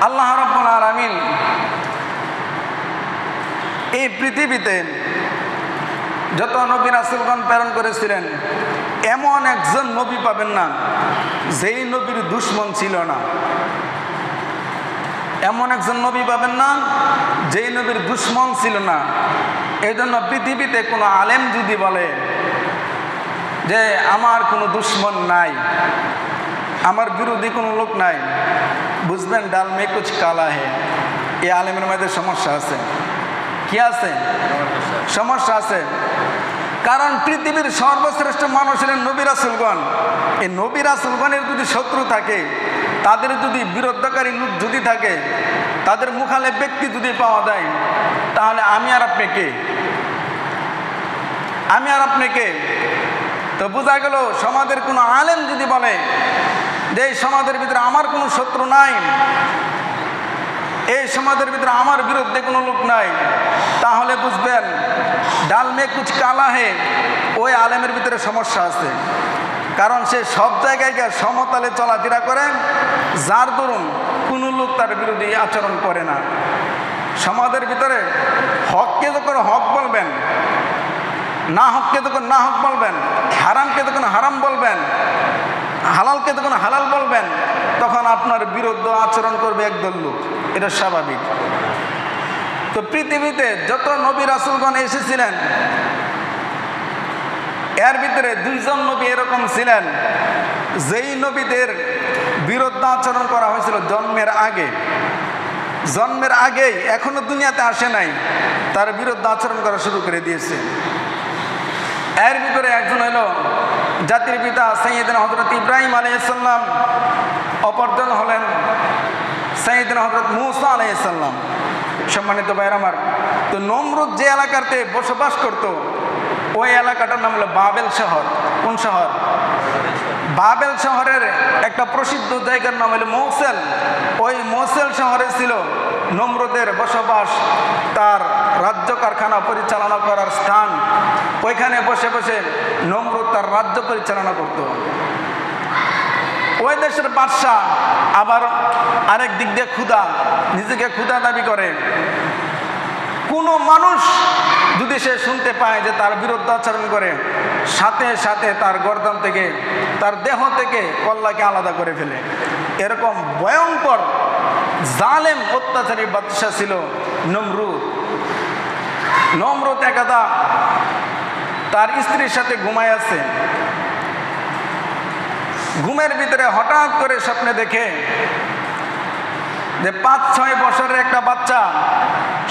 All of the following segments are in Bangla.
আল্লাহ রাব্বুল আলামিন এই পৃথিবীতে যত নবী রাসূলগণ প্রেরণ করেছিলেন, এমন একজন নবী পাবেন না যেই নবীর দুশমন ছিল না। এমন একজন নবী পাবেন না যেই নবীর দুশমন ছিল না। এই জন্য পৃথিবীতে কোনো আলেম যদি বলে যে আমার কোনো দুশমন নাই, আমার বিরোধী কোনো লোক নাই, বুঝবেন ডাল মে কুছ কালা হে। এই আলেমের মধ্যে সমস্যা আছে। কি আছে? সমস্যা আছে। কারণ পৃথিবীর সর্বশ্রেষ্ঠ মানুষ হলেন নবী রাসূলগণ। এই নবী রাসূলগণের যদি শত্রু থাকে, তাদের যদি বিরোধকারী লোক যদি থাকে, তাদের মুখালেফ ব্যক্তি যদি পাওয়া যায়, তাহলে আমি আর আপনি কে? আমি আর আপনি কে? তো বোঝা গেল সমাজের কোনো আলেম যদি বলে যে এই সমাজের ভিতরে আমার কোনো শত্রু নাই, এই সমাজের ভিতরে আমার বিরুদ্ধে কোনো লোক নাই, তাহলে বুঝবেন ডাল মে কুছ কালা হে। ওই আলেমের ভিতরে সমস্যা আছে। কারণ সে সব জায়গায় গিয়ে সমতলে চলাফেরা করে, যার দরুন কোনো লোক তার বিরোধী আচরণ করে না। সমাজের ভিতরে হককে যখন হক বলবেন, না হককে যখন না হক বলবেন, হারামকে যখন হারাম বলবেন, হালালকে যখন হালাল বলবেন, তখন আপনার বিরুদ্ধে আচরণ করবে একদল লোক। এটা স্বাভাবিক। তো পৃথিবীতে যত নবী রাসূলগণ এসেছিলেন, এর ভিতরে দুইজন নবী এরকম ছিলেন যেই নবীদের বিরুদ্ধে আচরণ করা হয়েছিল জন্মের আগে। জন্মের আগেই, এখনো দুনিয়াতে আসে নাই, তার বিরুদ্ধে আচরণ করা শুরু করে দিয়েছে। এর ভিতরে একজন হলো জাতির পিতা সাইয়েদনা হযরত ইব্রাহিম আলাইহিস সালাম, অপরজন হলেন সাইয়েদনা হযরত মূসা আলাইহিস সালাম। সম্মানিত ভাইরা আমার, তো নমরুদ যে এলাকাতে বসবাস করত, ওই এলাকাটার নাম হলো বাবেল শহর। কোন শহর? বাবেল শহরের একটা প্রসিদ্ধ জায়গার নাম হলো মৌসেল। ওই মৌসেল শহরে ছিল নমরুদের বসবাস, তার রাজ্য কারখানা পরিচালনা করার স্থান। ওইখানে বসে বসে নমরুদ তার রাজ্য পরিচালনা করত। ওই দেশের বাদশা আবার আরেক দিক দিয়ে ক্ষুধা, নিজেকে ক্ষুধা দাবি করে। কোনো মানুষ যদি সে শুনতে পায় যে তার বিরুদ্ধে আচরণ করে, সাথে সাথে তার গর্দান থেকে, তার দেহ থেকে কল্লাকে আলাদা করে ফেলে। এরকম ভয়ঙ্কর জালেম অত্যাচারী বাদশা ছিল নমরুদ। নমরুদ একদা তার স্ত্রীর সাথে ঘুমায় আছে। ঘুমের ভিতরে হঠাৎ করে স্বপ্নে দেখে যে 5-6 বছরের একটা বাচ্চা,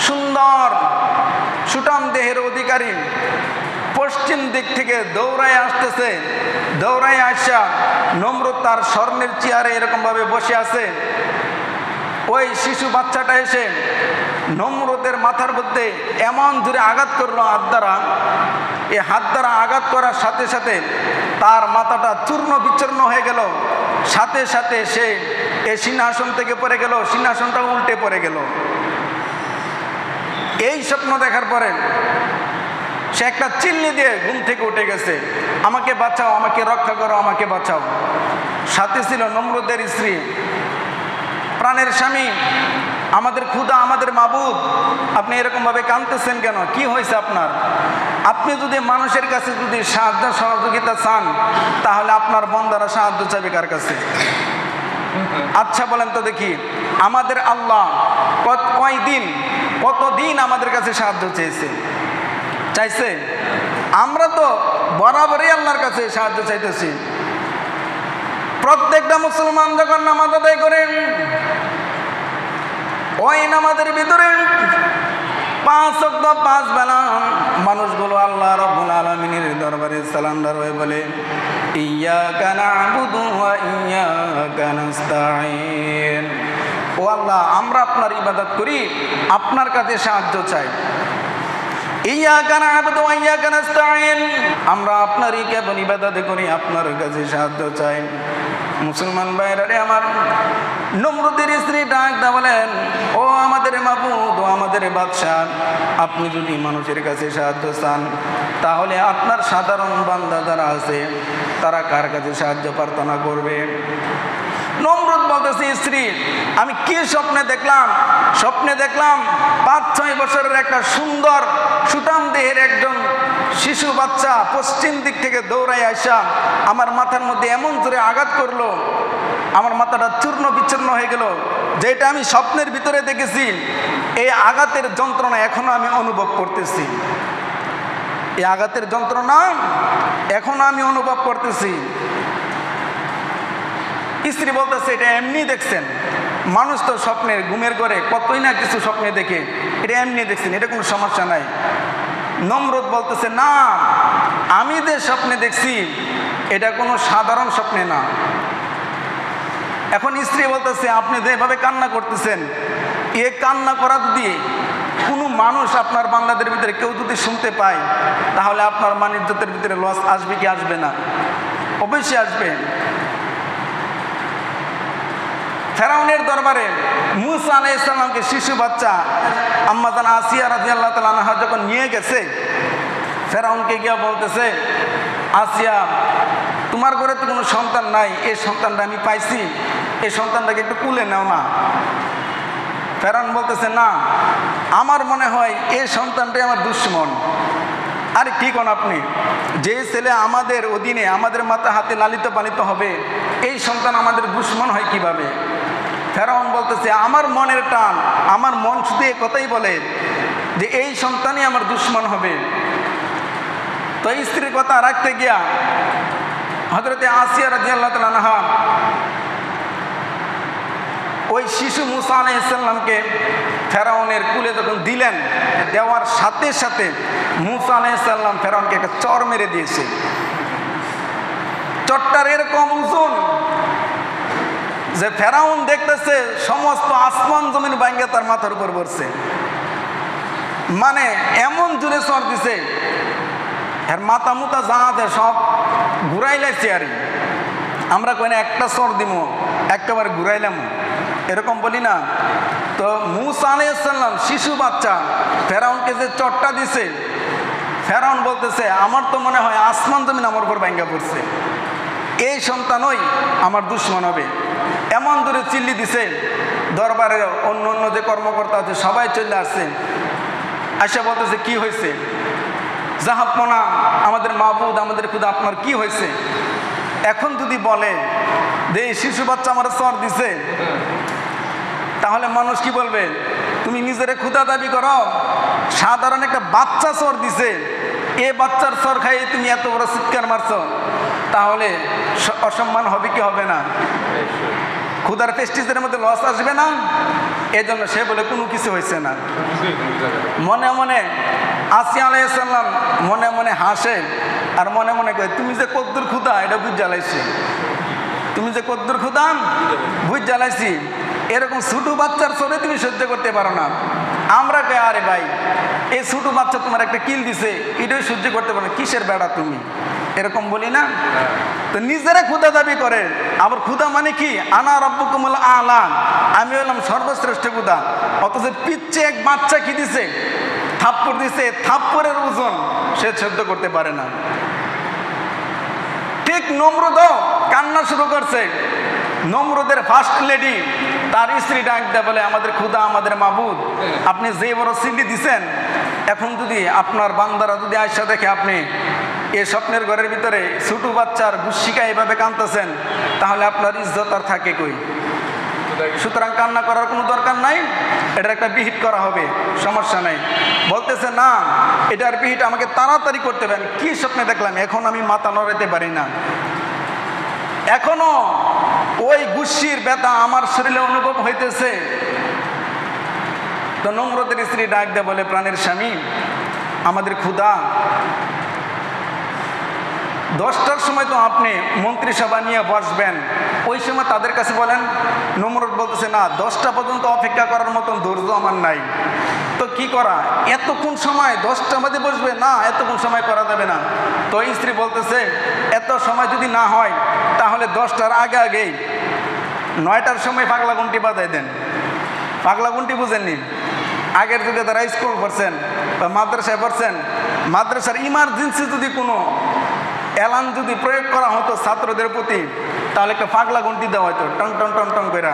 সুন্দর সুঠাম দেহের অধিকারী, পশ্চিম দিক থেকে দৌড়ায় আসতেছে। দৌড়ায় আসা নমরুদ তার স্বর্ণের চেয়ারে এরকমভাবে বসে আছে। ওই শিশু বাচ্চাটা এসে নমরুদের মাথার মধ্যে এমন জোরে আঘাত করলো হাত দ্বারা। এই হাত দ্বারা আঘাত করার সাথে সাথে তার মাথাটা চূর্ণ বিচূর্ণ হয়ে গেল। সাথে সাথে সে এই সিংহাসন থেকে পড়ে গেল, সিংহাসনটা উল্টে পড়ে গেল। এই স্বপ্ন দেখার পরে সে একটা চিল্লি দিয়ে ঘুম থেকে উঠে গেছে, আমাকে বাঁচাও, আমাকে রক্ষা করো, আমাকে বাঁচাও। সাথে ছিল নমরুদের স্ত্রী, প্রাণের স্বামী, আমাদের ক্ষুধা, আমাদের মাবুদ, আপনি এরকমভাবে কাঁদতেছেন কেন? কি হয়েছে আপনার? আপনি যদি মানুষের কাছে যদি সাহায্য সহযোগিতা চান, তাহলে আপনার বন্দারা সাহায্য চাইবে কার কাছে? আচ্ছা বলেন তো দেখি, আমাদের আল্লাহ কতদিন আমাদের কাছে সাহায্য চাইছে? আমরা তো বরাবরই আল্লাহর কাছে সাহায্য চাইতেছি। প্রত্যেকটা মুসলমান যখন নামাজ আদায় করেন, ওই নামাজের ভিতরে 5 ওয়াক্ত 5 বেলা মানুষগুলো আল্লাহ রাব্বুল আলামিনের দরবারে সালান্ডার হয়ে বলে, ইয়্যাকা না'বুদু ওয়া ইয়্যাকা নাস্তাঈন। ও আল্লাহ, আমরা আপনার ইবাদত করি, আপনার কাছে সাহায্য চাই। ইয়্যাকা না'বুদু ওয়া ইয়্যাকা নাস্তাঈন, আমরা আপনারই কেবল ইবাদত করি, আপনার কাছে সাহায্য চাই। মুসলমান ভাইরা রে আমার, নমরুদের স্ত্রী ডাক দা বলেন, ও আমাদের মাবুদ, ও আমাদের বাদশা, আপনি যদি মানুষের কাছে সাহায্য চান, তাহলে আপনার সাধারণ বান্দা যারা আছে তারা কার কাছে সাহায্য প্রার্থনা করবে? নমরুদ বলতেছে স্ত্রী, আমি কি স্বপ্নে দেখলাম? স্বপ্নে দেখলাম 5-6 বছরের একটা সুন্দর সুঠাম দেহের একজন শিশু বাচ্চা পশ্চিম দিক থেকে দৌড়াই আসা আমার মাথার মধ্যে এমন জোরে আঘাত করলো, আমার মাথাটা চূর্ণ বিচ্ছিন্ন হয়ে গেল। যেটা আমি স্বপ্নের ভিতরে দেখেছি, এই আঘাতের যন্ত্রণা এখনো আমি অনুভব করতেছি। এই আঘাতের যন্ত্রণা এখনো আমি অনুভব করতেছি। স্ত্রী বলতেছে, এটা এমনি দেখছেন? মানুষ তো স্বপ্নের ঘুমের ঘরে কতই না কিছু স্বপ্নে দেখে, এটা এমনি দেখছেন, এটা কোনো সমস্যা নাই। নমরুদ বলতেছে, না, আমি যে স্বপ্নে দেখছি এটা কোনো সাধারণ স্বপ্নে না। এখন স্ত্রী বলতেছে, আপনি যেভাবে কান্না করতেছেন, এ কান্না করা যদি কোনো মানুষ আপনার বান্দাদের ভিতরে কেউ যদি শুনতে পায়, তাহলে আপনার মান-ইজ্জতের ভিতরে লস আসবে কি আসবে না? অবশ্যই আসবে। ফেরাউনের দরবারে মূসা আলাইহিস সালামকে শিশু বাচ্চা আম্মা জান আসিয়া রাদিয়াল্লাহু তাআলা আনহা যখন নিয়ে গেছে, ফেরাউনকে গিয়ে বলতেছে, আসিয়া, তোমার ঘরে তো কোনো সন্তান নাই, এই সন্তানটা আমি পাইছি, এই সন্তানটাকে একটু কুলে নাও না। ফেরাউন বলতেছে, না, আমার মনে হয় এই সন্তানটাই আমার দুশ্মন। আরে কি কোন আপনি? যে ছেলে আমাদের অধীনে আমাদের মাথা হাতে লালিত পালিত হবে, এই সন্তান আমাদের দুশ্মন হয় কিভাবে? ফেরাউন বলতেছে, আমার মনের টান, আমার মন শুধু এ কথাই বলে যে এই সন্তানই আমার দুশ্মন হবে। তো স্ত্রীর কথা রাখতে গিয়া হযরতে আসিয়া রাদিয়াল্লাহু তাআলা আনহা ওই শিশু মূসা আলাইহিস সালামকে ফেরাউনের কুলে যখন দিলেন, দেওয়ার সাথে সাথে মূসা আলাইহিস সালাম ফেরাউনকে একটা চর মেরে দিয়েছে। চরটার এরকম ওজন যে ফেরাউন দেখতেছে সমস্ত আসমান জমিন ভাঙ্গা তার মাথার উপর পড়ছে। মানে এমন জোরে চর দিছে, এর মাথা মুতা জাহাজে সব ঘুরাইলাইছে। আর আমরা কই না একটা চর দিব একেবারে ঘুরাইলাম, এরকম বলি না। তো মূসা আলাইহিস সালাম শিশু বাচ্চা ফেরাউনকে যে চরটা দিছে, ফেরাউন বলতেছে, আমার তো মনে হয় আসমান জমিন আমার উপর ভাঙ্গা পড়ছে, এই সন্তানই আমার দুশ্মন হবে। এমন দূরে চিল্লি দিছে, দরবারের অন্য অন্য যে কর্মকর্তা আছে সবাই চলে আসছে। আয়সা বলতেছে, কি হয়েছে? জাহাপনা, আমাদের মাবুদ, আমাদের খুদা, আপনার কি হয়েছে? এখন যদি বলে যে এই শিশু বাচ্চা আমার চর দিছে, তাহলে মানুষ কি বলবে? তুমি নিজের খুদা দাবি করো, সাধারণ একটা বাচ্চা চর দিছে, এ বাচ্চার চর খাইয়ে তুমি এত বড় চিৎকার মারছ, তাহলে অসম্মান হবে কি হবে না? খুদার প্রেস্টিজের মধ্যে লস আসবে না? এজন্য সে বলে কোনো কিছু হয়েছে না। মনে মনে আসিয়া আলাইহিস সালাম মনে মনে হাসে আর মনে মনে কয়, তুমি যে কদ্দুর খুদা এটা বুঝ জ্বালাইছি, তুমি যে কদ্দুর খুদা বুঝ জ্বালাইছি। এরকম ছোটো বাচ্চার চরে তুমি সহ্য করতে পারো না। আমরা কে, আরে ভাই, এই ছোটো বাচ্চা তোমার একটা কিল দিছে, এটাই সহ্য করতে পারো না, কিসের বেড়া তুমি? এরকম বলি না? তো নিজেরা খুদা দাবি করে। আবার খুদা মানে কি? আনা রাব্বুকুমুল আ'লা, আমি হলাম সর্বশ্রেষ্ঠ খুদা। অথচ পিচ্ছে এক বাচ্চা কি দিছে? থাপ্পড় দিছে, থাপ্পড়ের ওজন সে সহ্য করতে পারে না। ঠিক নমরুদও কান্না শুরু করছে। নমরুদের ফার্স্ট লেডি তার স্ত্রী ডাক দেয়, বলে, আমাদের খুদা, আমাদের মাবুদ, আপনি যে বড় চিল্লি দিছেন, এখন যদি আপনার বান্দারা যদি আয়সা দেখে আপনি এই স্বপ্নের ঘরের ভিতরে ছোট বাচ্চার গুস্সিকা এভাবে কাঁদতেছেন, তাহলে আপনার ইজ্জত আর থাকে কই? সুতরাং কান্না করার কোনো দরকার নাই, এটার একটা বিহিত করা হবে, সমস্যা নাই। বলতেছে, না, এটার বিহিত আমাকে তাড়াতাড়ি করতে হবে। কি স্বপ্নে দেখলাম? এখন আমি মাথা নড়াতে পারি না, এখনো ওই গুস্সির ব্যথা আমার শরীরে অনুভব হইতেছে। তো নমরুদের স্ত্রী ডাক দেয়, বলে, প্রাণের স্বামী, আমাদের খুদা 10টার সময় তো আপনি মন্ত্রিসভা নিয়ে বসবেন, ওই সময় তাদের কাছে বলেন। নমরুদ বলতেছে, না, 10টা পর্যন্ত অপেক্ষা করার মতন ধৈর্য আমার নাই। তো কি করা? এতক্ষণ সময় 10টা বাজে বসবে? না, এতক্ষণ সময় করা যাবে না। তো স্ত্রী বলতেছে, এত সময় যদি না হয় তাহলে 10টার আগে আগেই 9টার সময় পাগলা ঘন্টি বাজায় দেন। পাগলা ঘন্টি বুঝেননি? আগের যুগে তারা স্কুল পড়ছেন বা মাদ্রাসায় পড়ছেন, মাদ্রাসার ইমার্জেন্সি যদি কোনো এলান যদি প্রয়োগ করা হতো ছাত্রদের প্রতি, তাহলে একটা পাগলা ঘন্টি দেওয়া হয়তো, টং টং টং টং করে।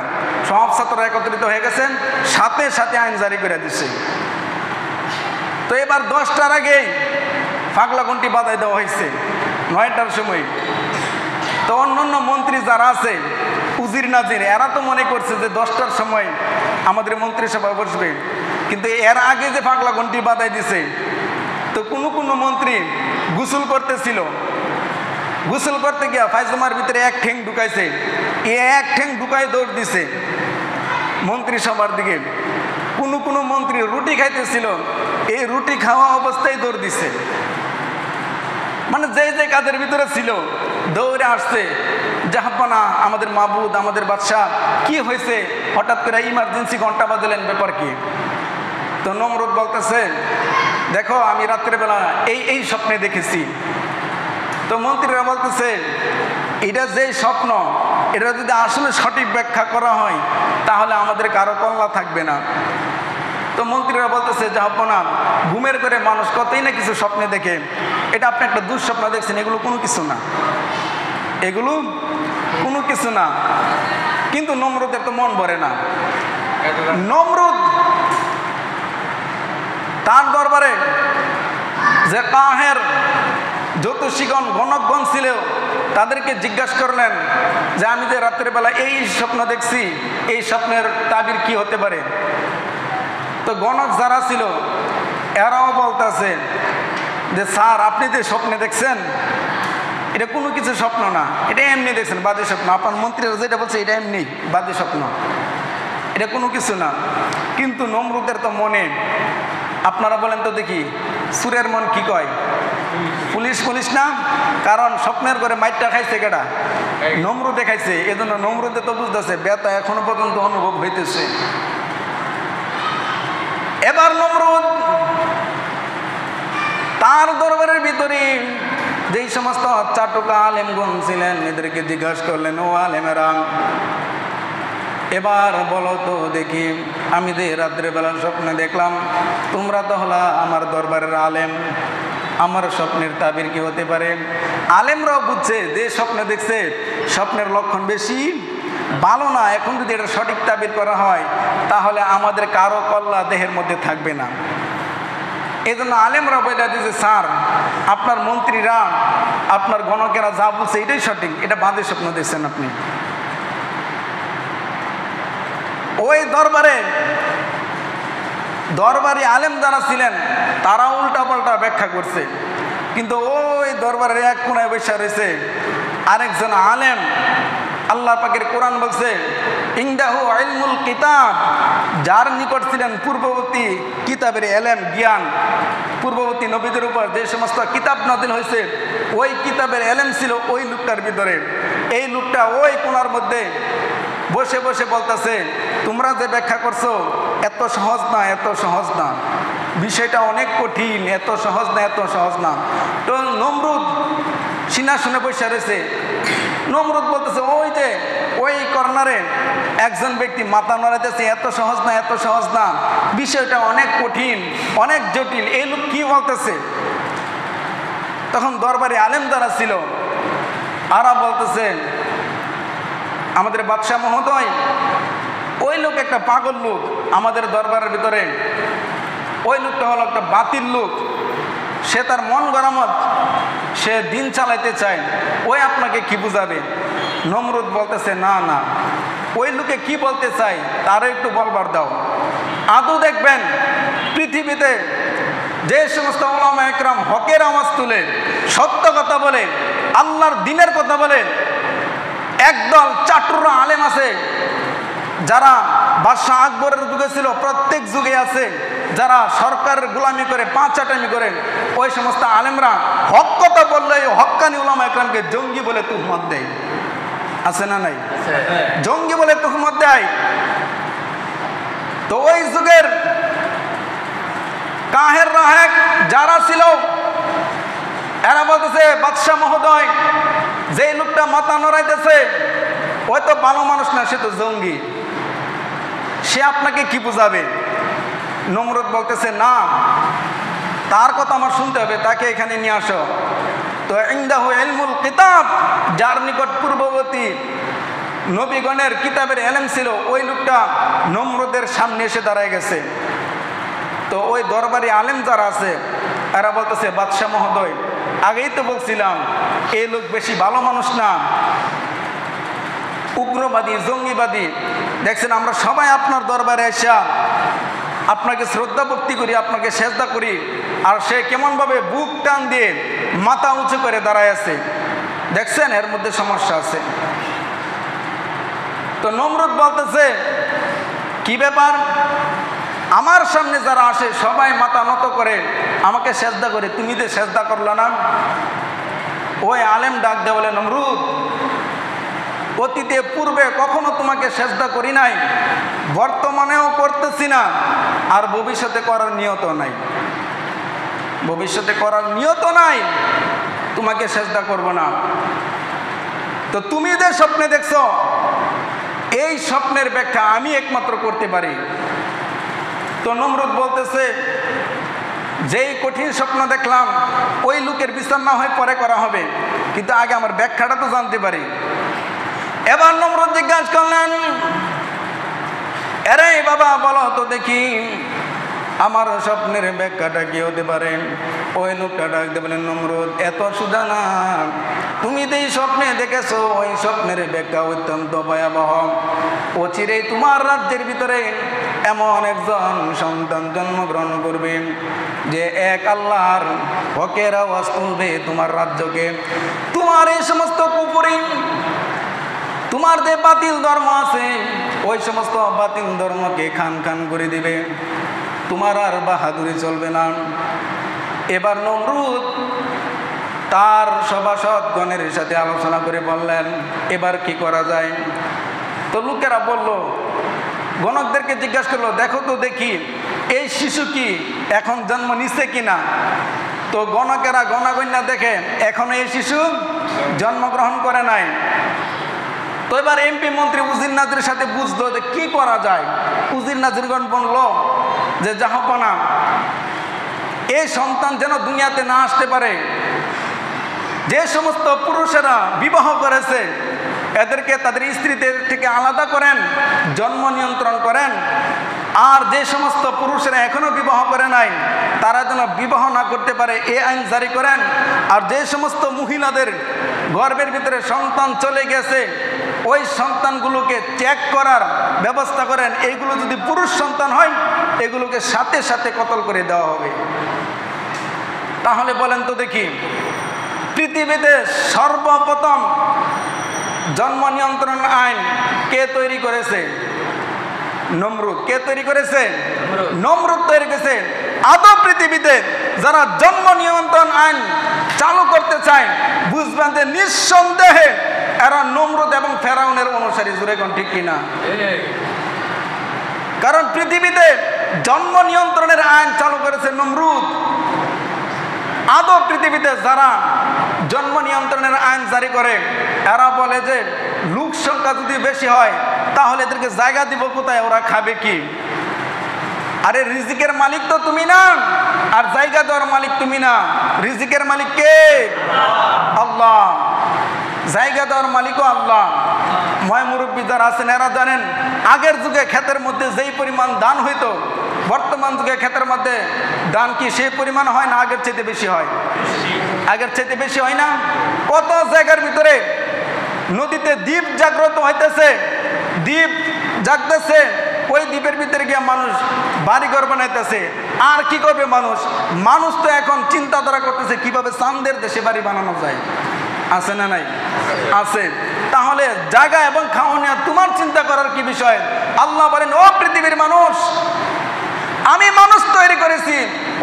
সব ছাত্ররা একত্রিত হয়ে গেছেন, সাথে সাথে আইন জারি করে দিচ্ছে। তো এবার 10টার আগেই পাগলা ঘন্টি বাজায় দেওয়া হয়েছে, 9টার সময়। তো অন্যান্য মন্ত্রী যারা আছে, উজির নাজির, এরা তো মনে করছে যে 10টার সময় আমাদের মন্ত্রিসভা বসবে, কিন্তু এর আগে যে পাগলা ঘন্টি বাজায় দিছে, তো কোনো মন্ত্রী গোসল করতেছিল, গোসল করতে গিয়া পায়জামার ভিতরে এক ঠ্যাং ঢুকাইছে, এক ঠ্যাং ঢুকাই দৌড় দিছে মন্ত্রিসভার দিকে। কোনো মন্ত্রী রুটি খাইতেছিল, এই রুটি খাওয়া অবস্থায় দৌড় দিছে। মানে যে কাজের ভিতরে ছিল দৌড়ে আসছে, জাহাপনা আমাদের মাবুদ, আমাদের বাদশাহ, কি হয়েছে, হঠাৎ করে ইমার্জেন্সি ঘন্টা বাজালেন, ব্যাপার কি? তো নমরুদ বলতেছে, দেখো আমি রাত্রেবেলা এই স্বপ্নে দেখেছি। তো মন্ত্রীরা বলতেছে, এটা যে স্বপ্ন, এটা যদি আসলে সঠিক ব্যাখ্যা করা হয় তাহলে আমাদের কারো কল্যাণ থাকবে না। তো মন্ত্রীরা বলতেছে, জাহাপনা ঘুমের করে মানুষ কতই না কিছু স্বপ্নে দেখে, এটা আপনি একটা দুঃস্বপ্ন দেখছেন, এগুলো কোনো কিছু না, এগুলো কোনো কিছু না। কিন্তু নমরুদের তো মন ভরে না। নমরুদ তার দরবারে যে কাহের জ্যোতিষীগণ গণকগণ ছিল, তাদেরকে জিজ্ঞাসা করলেন যে আমি যে রাত্রেবেলা এই স্বপ্ন দেখছি, এই স্বপ্নের তাবির কি হতে পারে? তো গণক যারা ছিল এরাও বলতেছে যে স্যার, আপনি যে স্বপ্নে দেখছেন এটা কোনো কিছু স্বপ্ন না, এটা এমনি দেখছেন, বাজে স্বপ্ন। আপনার মন্ত্রীরা যেটা বলছে এটা এমনি বাজে স্বপ্ন, এটা কোনো কিছু না। কিন্তু নমরুদের তো মনে, আপনারা বলেন তো দেখি, সুরের মন কি কয়? পুলিশ না, কারণ স্বপ্নের করে মাইটটা খাইছে কেডা? নমরুদে খাইছে। এজন্য নমরুদে তো বুঝতেছে ব্যথা এখনো পর্যন্ত অনুভব হইতেছে। এবার নমরুদ তার দরবারের ভিতরে যেই সমস্ত চাটুকা আলেমগণ ছিলেন, এদেরকে জিজ্ঞাসা করলেন, ও আলেমেরা, এবার বলো তো দেখি, আমি যে রাত্রেবেলা স্বপ্নে দেখলাম, তোমরা তো হলা আমার দরবারের আলেম, আমার স্বপ্নের তাবির কি হতে পারে? আলেমরাও বুঝছে যে স্বপ্নে দেখছে স্বপ্নের লক্ষণ বেশি ভালো না, এখন যদি এটা সঠিক তাবির করা হয় তাহলে আমাদের কারো কল্যাণ দেহের মধ্যে থাকবে না। এই জন্য আলেমরা বলে দিয়েছে, স্যার আপনার মন্ত্রীরা, আপনার গণকেরা যা বলছে এটাই সঠিক, এটা বাজে স্বপ্ন দেখছেন আপনি। ওই দরবারি আলেম যারা ছিলেন তারা উল্টা পাল্টা ব্যাখ্যা করছে, কিন্তু ওই দরবারের এক কোনায় বসে রয়েছে আরেকজন আলেম। আল্লাহ পাকের কোরআন বলছে, ইনদাহু ইলমুল কিতাব, যার নিকট ছিলেন পূর্ববর্তী কিতাবের এলেম, জ্ঞান, পূর্ববর্তী নবীদের উপর যে সমস্ত কিতাব নাযিল হয়েছে ওই কিতাবের এলেম ছিল ওই লোকটার ভিতরে। এই লোকটা ওই কোনার মধ্যে বসে বসে বলতেছে, তোমরা যে ব্যাখ্যা করছো এত সহজ না, এত সহজ না, বিষয়টা অনেক কঠিন, এত সহজ না, এত সহজ না। তো নমরুদ সিংহাসনে বসে রয়েছে। নমরুদ বলতেছে, ওই যে ওই কর্নারে একজন ব্যক্তি মাথা নড়াইতেছে, এত সহজ না, এত সহজ না, বিষয়টা অনেক কঠিন, অনেক জটিল। এই লোক কি বলতেছে? তখন দরবারে আলেম যারা ছিল আরা বলতেছে, আমাদের বাদশাহ মহোদয়, ওই লোক একটা পাগল লোক আমাদের দরবারের ভিতরে, ওই লোকটা হলো একটা বাতিল লোক, সে তার মন গরামত, সে দিন চালাইতে চায়, ওই আপনাকে কি বুঝাবে? নমরুদ বলতেছে, না না, ওই লোকে কি বলতে চাই তারও একটু বলবার দাও। আদৌ দেখবেন পৃথিবীতে যে সমস্ত উলামা একরাম হকের আওয়াজ তুলে, সত্য কথা বলে, আল্লাহর দ্বীনের কথা বলে, একদল চাটুরা আলেম আছে যারা বাদশাহ আকবরের যুগে ছিল, প্রত্যেক যুগে আছে, যারা সরকারের গোলামি করে, পাঁচাটামি করেন, ওই সমস্ত আলেমরা হক কথা বললে হক্কানি উলামা একরামকে জঙ্গি বলে তুহমত দেয়। আছে না নাই? জঙ্গি বলে তুহমত দেয়। তো ওই যুগের কাহের রাহেক যারা ছিল এরা বলতেছে, বাদশাহ মহোদয়, যে লোকটা মাথা নড়াইতেছে ওই তো ভালো মানুষ না, সে তো জঙ্গি, সে আপনাকে কি বুঝাবে? নমরুদ বলতেছে, না, তার কথা আমার শুনতে হবে, তাকে এখানে নিয়ে আসো। তো ইনদাহু ইলমুল কিতাব, যার নিকট পূর্ববর্তী নবীগণের কিতাবের ইলম ছিল, ওই লোকটা নমরুদের সামনে এসে দাঁড়ায় গেছে। তো ওই দরবারি আলেম যারা আছে এরা বলতেছে, বাদশাহ মহোদয়, আগেই তো বলছিলাম এই লোক বেশি ভালো মানুষ না, উগ্রবাদী, জঙ্গিবাদী। দেখছেন আমরা সবাই আপনার দরবারে এসে আপনাকে শ্রদ্ধা ভক্তি করি, আপনাকে সেজদা করি, আর সে কেমনভাবে বুক টান দিয়ে মাথা উঁচু করে দাঁড়ায় আছে। দেখছেন এর মধ্যে সমস্যা আছে। তো নমরুদ বলতেছে, কি ব্যাপার, আমার সামনে যারা আসে সবাই মাথা নত করে আমাকে সেজদা করে, তুমি তো সেজদা করলো না। ওই আলেম ডাক দেয়, বলে, নমরুদ, অতীতে পূর্বে কখনো তোমাকে সেজদা করি নাই, বর্তমানেও করতেছি না, আর ভবিষ্যতে করার নিয়ত নাই। ভবিষ্যতে করার নিয়ত নাই, তোমাকে সেজদা করব না। তো তুমি যে স্বপ্নে দেখছো, এই স্বপ্নের ব্যাখ্যা আমি একমাত্র করতে পারি। তো নমরুদ বলতেছে, যেই কঠিন স্বপ্ন দেখলাম ওই লোকের বিচার না হয় পরে করা হবে, কিন্তু আগে আমার ব্যাখ্যাটা তো জানতে পারি। এবার নমরুদ জিজ্ঞাসা করলেন, আরে বাবা, বলো তো দেখি আমার স্বপ্নের ব্যাখ্যাটা কি হতে পারে? ওই লোকটা ডাকতে বলেন, নমরুদ, এত সোজা না, তুমি যে স্বপ্নে দেখেছো ওই স্বপ্নের ব্যাখ্যা অত্যন্ত ভয়াবহ। অচিরেই তোমার রাজ্যের ভিতরে এমন একজন সন্তান জন্মগ্রহণ করবে যে এক আল্লাহর হকের আওয়াজ তুলবে তোমার রাজ্যকে। তোমার এই সমস্ত কুফরি, তোমার যে বাতিল ধর্ম আছে ওই সমস্ত বাতিল ধর্মকে খান খান করে দিবে, তোমার আর বাহাদুরি চলবে না। এবার নমরুদ তার সভাসদগণের সাথে আলোচনা করে বললেন, এবার কি করা যায়? তো লোকেরা বলল, গণকদেরকে জিজ্ঞাসা করলো, দেখো তো দেখি এই শিশু কি এখন জন্ম নিচ্ছে কিনা। তো গণকেরা গণগণ্যা দেখে এখনো এই শিশু জন্মগ্রহণ করে নাই। তো এবার এমপি মন্ত্রী উজির নাজিরের সাথে বুঝলো যে কি করা যায়। উজির নাজিরগণ বলল যে, জাহাপনা, এই সন্তান যেন দুনিয়াতে না আসতে পারে। যে সমস্ত পুরুষেরা বিবাহ করেছে এদেরকে তাদের স্ত্রীদের থেকে আলাদা করেন, জন্ম নিয়ন্ত্রণ করেন। আর যে সমস্ত পুরুষেরা এখনো বিবাহ করে নাই তারা যেন বিবাহ না করতে পারে এই আইন জারি করেন। আর যে সমস্ত মহিলাদের গর্ভের ভিতরে সন্তান চলে গেছে ওই সন্তানগুলোকে চেক করার ব্যবস্থা করেন। এইগুলো যদি পুরুষ সন্তান হয় এগুলোকে সাথে সাথে কতল করে দেওয়া হবে। তাহলে বলেন তো দেখি, পৃথিবীতে সর্বপ্রথম জন্ম নিয়ন্ত্রণ আইন কে তৈরি করেছে? নমরুদ। কে তৈরি করেছে? নমরুদ তৈরি করেছে। আদৌ পৃথিবীতে যারা জন্ম নিয়ন্ত্রণ আইন চালু করতে চায় বুঝবেন যে নিঃসন্দেহে এরা নমরুদ এবং ফেরাউনের অনুসারী। জুড়ে কোন ঠিক কিনা? কারণ পৃথিবীতে জন্ম নিয়ন্ত্রণের আইন চালু করেছে নমরুদ। আদৌ পৃথিবীতে যারা জন্ম নিয়ন্ত্রণের আইন জারি করে এরা বলে যে লোক সংখ্যা যদি বেশি হয় তাহলে এদেরকে জায়গা দিব কোথায়, ওরা খাবে কি? আরে রিজিকের মালিক তো তুমি না, আর জায়গা দেওয়ার মালিক তুমি না। রিজিকের মালিক কে? আল্লাহ। জায়গা দেওয়ার মালিকও আল্লাহ। ময় মুরব্বী যারা আছেন এরা জানেন, আগের যুগে ক্ষেতের মধ্যে যেই পরিমাণ দান হইতো বর্তমান যুগে ক্ষেতের মধ্যে দান কি সেই পরিমাণ হয় না আগের চাইতে বেশি হয়? আগের চাইতে বেশি হয় না? কত জায়গার ভিতরে নদীতে দ্বীপ জাগ্রত হইতেছে, দ্বীপ জাগতেছে, ওই দ্বীপের ভিতরে গিয়ে মানুষ বাড়িঘর বানাইতেছে। আর কি করবে মানুষ? মানুষ তো এখন চিন্তাধারা করতেছে কিভাবে চাঁদের দেশে বাড়ি বানানো যায়। আছে না নাই? আছে। তাহলে জায়গা এবং খাওয়া নিয়ে তোমার চিন্তা করার কি বিষয়? আল্লাহ বলেন, ও পৃথিবীর মানুষ, আমি মানুষ তৈরি করেছি,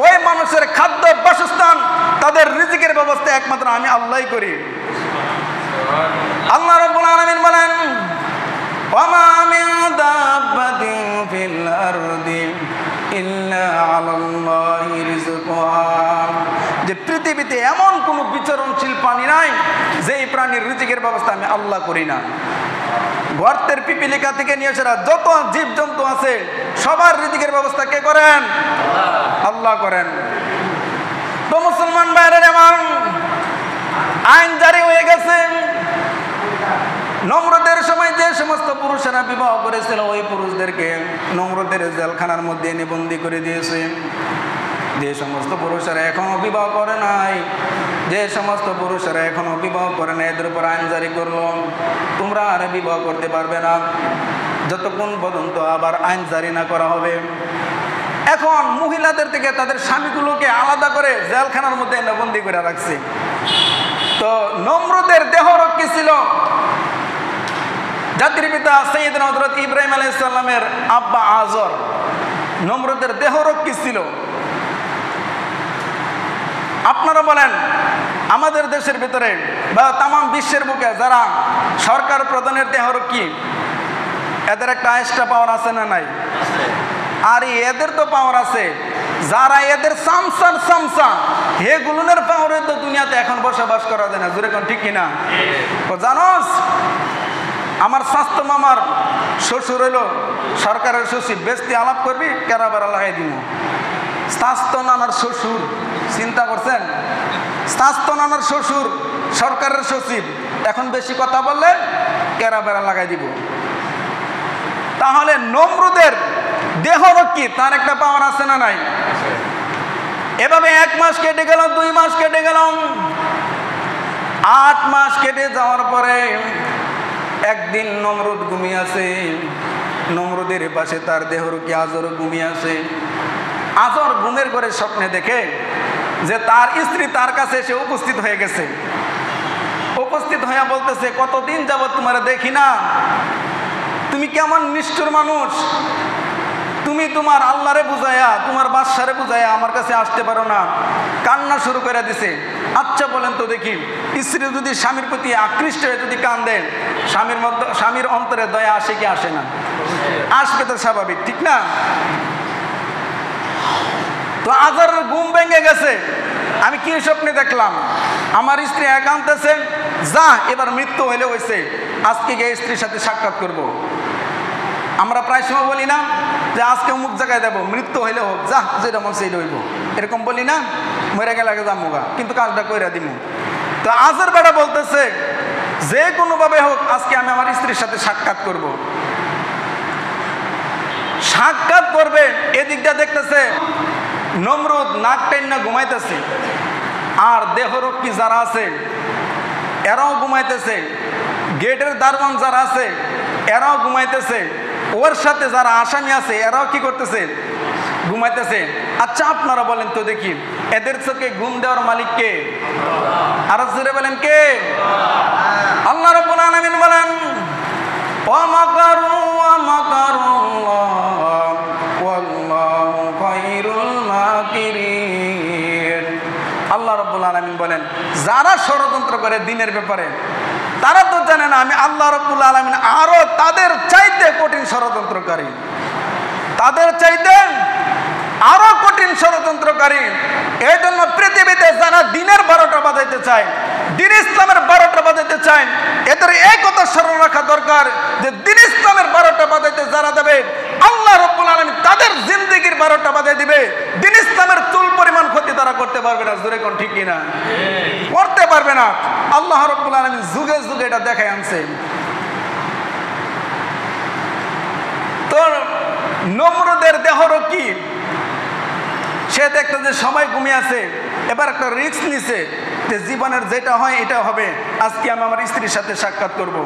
ওই মানুষের খাদ্য বাসস্থান তাদের রিজিকের ব্যবস্থা একমাত্র আমি আল্লাহই করি। আল্লাহ রাব্বুল আলামিন বলেন, ওয়ামা মিন দাব্বাতিন ফিল আরদি ইল্লা আলাল্লাহি রিজকুহা, যে পৃথিবীতে এমন কোন বিচরণশীল প্রাণী নাই যেই প্রাণীর রিজিকের ব্যবস্থা আমি আল্লাহ করি না। গর্তের পিপিলিকা থেকে নিয়ে এসে যত জীবজন্তু আছে সবার রিজিকের ব্যবস্থা কে করেন? আল্লাহ করেন। তো মুসলমান ভাইরা, এমন আইন জারি হয়ে গেছে। নমরুদের সময় যে সমস্ত পুরুষেরা বিবাহ করেছিল ওই পুরুষদেরকে নমরুদের জেলখানার মধ্যে এনে বন্দি করে দিয়েছে। যে সমস্ত পুরুষেরা এখনো বিবাহ করে নাই, যে সমস্ত পুরুষেরা এখনো বিবাহ করে নাই, এদের উপর আইন জারি করলো, তোমরা আর বিবাহ করতে পারবে না যতক্ষণ পর্যন্ত আবার আইন জারি না করা হবে। এখন মহিলাদের থেকে তাদের স্বামীগুলোকে আলাদা করে জেলখানার মধ্যে এনে বন্দি করে রাখছে। তো নমরুদের দেহরক্ষী ছিল জাতির পিতা সাইয়েদনা হযরত ইব্রাহিম আলাইহিস সালামের আব্বা আজর, নমরুদের দেহরক্ষী ছিল। আপনারা বলেন আমাদের দেশের ভিতরে বা তাম বিশ্বের বুকে যারা সরকার প্রধানের দেহরক্ষী, এদের একটা এক্সট্রা পাওয়ার আছে না নাই? আর এদের তো পাওয়ার আছে, যারা এদের সামসার সামসা হেগুলোনের পাওয়ারে তো দুনিয়াতে এখন বসবাস করা যায় না। জোরে কোন ঠিক কিনা? তো জানোস আমার স্বাস্থ্য মামার শ্বশুর হইল সরকারের সচিব, বেস্তি আলাপ করবি কেরাবেরা লাগাই দিব। স্বাস্থ্য নানার শ্বশুর, চিন্তা করছেন? স্বাস্থ্য নানার শ্বশুর সরকারের সচিব, এখন বেশি কথা বললে কেরাবেরা লাগাই দিব। তাহলে নমরুদের দেহরক্ষী তার একটা পাওয়ার আছে না নাই? এভাবে 1 মাস কেটে গেল, 2 মাস কেটে গেল, 8 মাস কেটে যাওয়ার পরে একদিন নমরুদ ঘুমিয়ে আছে, নমরুদের পাশে তার দেহরক্ষী আজর ঘুমিয়ে আছে। আজর ঘুমের ঘরে স্বপ্নে দেখে যে তার স্ত্রী তার কাছে এসে উপস্থিত হয়ে গেছে। উপস্থিত হয়ে বলতেছে, কতদিন যাবত তোমার দেখি না, তুমি কেমন নিষ্ঠুর মানুষ, তুমি তোমার আল্লাহরে বুঝাইয়া তোমার বাদশারে বুঝাইয়া আমার কাছে আসতে পারো না। কান্না শুরু করে দিছে। আচ্ছা বলেন তো দেখি, স্ত্রী যদি স্বামীর প্রতি আকৃষ্ট হয়ে যদি কান্দে, স্বামীর অন্তরে দয়া আসে কি আসে না? আসবে তো, স্বাভাবিক, ঠিক না? তো আজরের ঘুম ভেঙে গেছে। আমি কি স্বপ্নে দেখলাম? আমার স্ত্রী একান্তেছে, যা এবার মৃত্যু হইলে হয়েছে, আজকে গিয়ে স্ত্রীর সাথে সাক্ষাৎ করব। আমরা প্রায় সময় বলি না যে আজকে অমুক জায়গায় দেবো, মৃত্যু হইলে হোক, যা যেটা মন সেইটা হইব, এরকম বলি না? মরে গেলে আগে যাবো গা, কিন্তু কাজটা কইরা দিব। তো আজর বেটা বলতেছে, যে কোনোভাবে হোক আজকে আমি আমার স্ত্রীর সাথে সাক্ষাৎ করব। সাক্ষাৎ করবে, এদিকটা দেখতেছে নমরুদ নাক টেনে ঘুমাইতেছে, আর দেহরক্ষী যারা আছে এরাও ঘুমাইতেছে, গেটের দারোয়ান যারা আছে এরাও ঘুমাইতেছে, ওর সাথে যারা আসামি আছে এরাও কি করতেছে? ঘুমাইতেছে। আচ্ছা আপনারা বলেন তো দেখি, এদের চোখে ঘুম দেওয়ার মালিক কে? আরো জোরে বলেন কে? আল্লাহ রাব্বুল আলামিন বলেন, ওয়া মাকারু ওয়া মাকারুল্লাহ ওয়াল্লাহু খায়রুল মাকিরিন। আল্লাহ রাব্বুল আলামিন বলেন, যারা ষড়যন্ত্র করে দিনের ব্যাপারে, তারা তো জানে না আমি আল্লাহ রাব্বুল আলামিন আরো তাদের চাইতে কঠিন ষড়যন্ত্রকারী, তাদের চাইতে আরো কঠিন ষড়যন্ত্রকারী। এই জন্য পৃথিবীতে যারা দিনের 12টা বাজাইতে চায়, দিন ইসলামের 12টা বাজাইতে চায়, এদের এই কথা স্মরণ রাখা দরকার যে দিন ইসলামের 12টা বাজাইতে যারা দেবে, আল্লাহ রাব্বুল আলামিন তাদের জিন্দেগির 12টা বাজাই দিবে। দিন ইসলামের চুল পরিমাণ ক্ষতি তারা করতে পারবে না। জোরে কোন ঠিক কিনা? করতে পারবে না। আল্লাহ রাব্বুল আলামিন যুগে যুগে এটা দেখাই আনছে। তো নমরুদের দেহরক্ষী সে দেখতে যে সবাই ঘুমিয়ে আছে, এবার একটা রিস্ক নিছে যে জীবনের যেটা হয় এটা হবে, আজকে আমি আমার স্ত্রীর সাথে সাক্ষাৎ করব।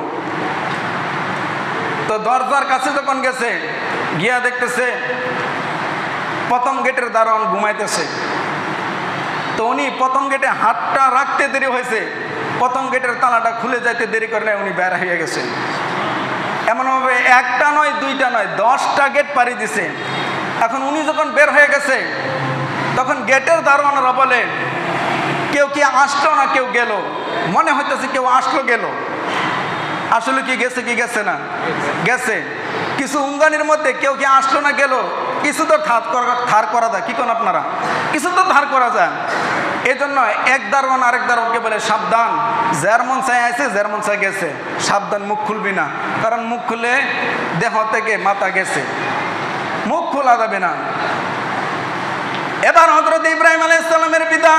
তো দরজার কাছে যখন গেছে, গিয়া দেখতেছে প্রথম গেটের দারোয়ান ঘুমাইতেছে। তো উনি প্রথম গেটে হাতটা রাখতে দেরি হয়েছে, প্রথম গেটের তালাটা খুলে যাইতে দেরি করে উনি বের হয়ে গেছে। এমনভাবে একটা নয়, দুইটা নয়, 10টা গেট পাড়ি দিছে। এখন উনি যখন বের হয়ে গেছে, তখন গেটের দারোয়ানরা বলে, কেউ কি আসলো না কেউ গেল, মনে হইতেছে কেউ আসলো গেল। আসলে কি গেছে কি গেছে না? গেছে। কিছু উঙ্গানির মধ্যে কেউ কি আসলো না গেল, কিছু তো ধার করা যায়, কি কোন আপনারা? কিছু তো ধার করা যায়। এই জন্য এক দারোয়ান আরেক দারোয়ানকে বলে, সাবধান, যার মন চাই আছে, যার মন চাই গেছে, সাবধান, মুখ খুলবি না, কারণ মুখ খুলে দেহ থেকে মাথা গেছে, মুখ খোলা যাবে না। এবার হযরত ইব্রাহিম আলাইহিস সালামের পিতা